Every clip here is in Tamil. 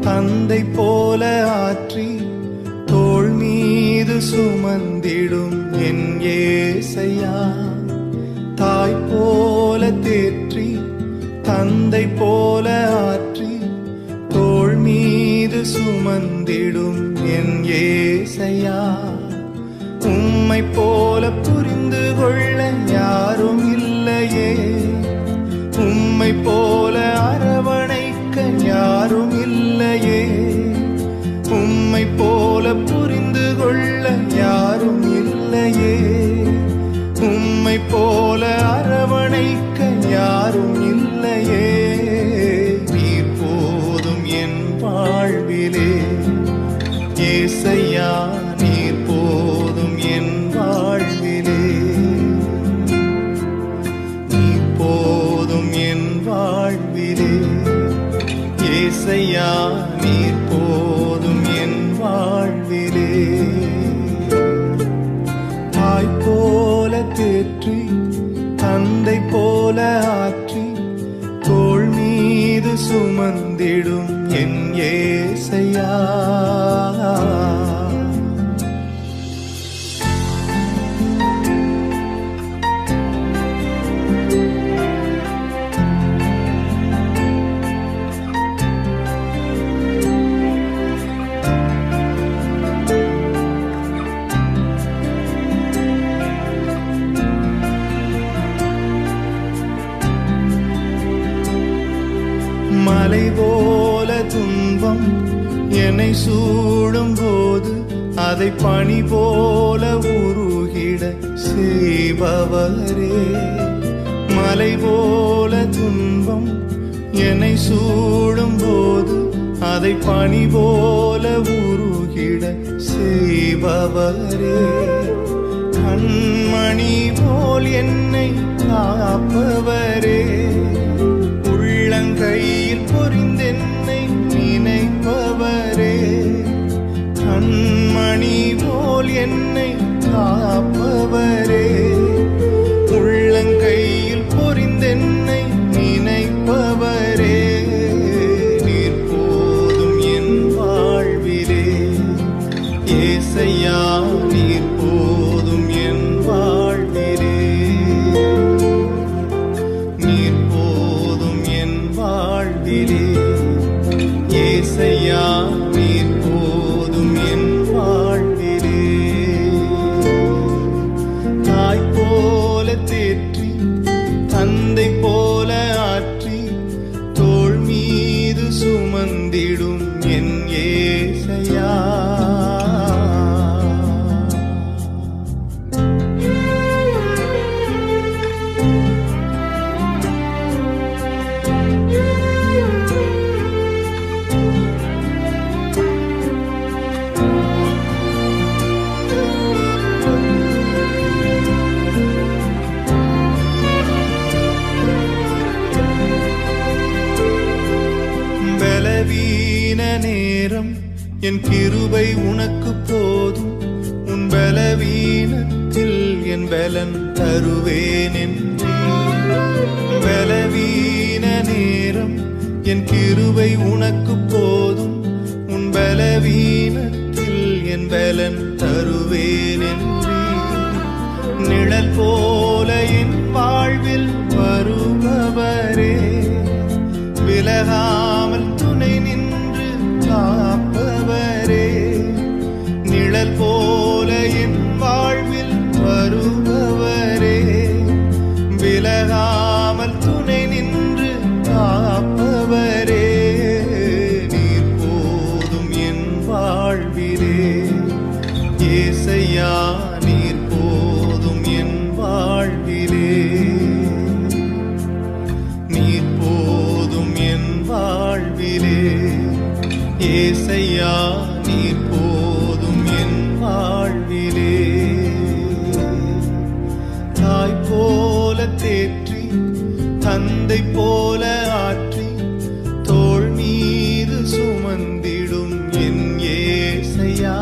தந்தை போல ஆற்றி தோள் மீது சுமந்திடும் என் ஏசையா. தாய் போல தேற்றி தந்தை போல ஆற்றி தோள் மீது சுமந்திடும் என் ஏசையா. உம்மை போல புரிந்து கொள்ள யாரும் இல்லையே, உம்மை போல அரவணைக்க யாரும் இல்லையே, உம்மை போல புரிந்து கொள்ள யாரும் இல்லையே, உம்மை போல அரவணைக்க யாரும் இல்லையே. நீர் போதும் என் வாழ்விலே ஏசையா, நீர் போதும் என் வாழ்விலே, நீர் போதும் என் வாழ்விலே ஏசையா, நீர் போதும் என் வாழ்விலே. தாய் போல தேற்றி தந்தை போல ஆற்றி தோள் மீது சுமந்திடும் என் ஏசையா. மலை போல துன்பம் என்னை சூடும் போது அதை பனி போல உருகிட செய்பவரே. மலை போல துன்பம் என்னை சூடும் போது அதை பனி போல உருகிட செய்பவரே. கண்மணி போல் என்னை காப்பவரே, உள்ளங்கையில் பொறிந்தென்னை நினைப்பவரே. கண்மணி போல் என்னை காப்பவரே, உள்ளங்கையில் பொறிந்தென்னை நினைப்பவரே. நீர் போதும் என் வாழ்விலே ஏசையா, நீர் போதும் என் வாழ்விலே, நீர் போதும் என் வாழ்விலே ஏசையா, நீர் போதும் என் வாழ்விலே. தாய் போல தேற்றி தந்தை போல ஆற்றி தோள் மீது சுமந்திடும் என் ஏசையா. பலவீன நேரம் என் கிருபை உனக்கு போதும், உன் பலவீனத்தில் என் பலன் தருவேன் என்றே. பலவீன நேரம் என் கிருபை உனக்கு போதும், உன் பலவீனத்தில் என் பலன் தருவேன் என்றே. நிழல் போல என் வாழ்வில் வருபவரே, விலகாமல் துணை நின்று காப்பவரே. நிழல் போல என் வாழ்வில் வருபவரே, விலகாமல் துணை நின்று காப்பவரே. நீர் போதும் என் வாழ்விலே ஏசையா, நீர் போதும் என் வாழ்விலே, நீர் போதும் என் வாழ்விலே ஏசையா, நீர் போதும் என் வாழ்விலே. தாய் போல தேற்றி தந்தை போல ஆற்றி தோள் மீது சுமந்திடும் என் ஏசையா.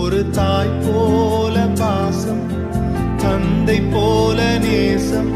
ஒரு தாய் போல பாசம், தந்தை போல நேசம்,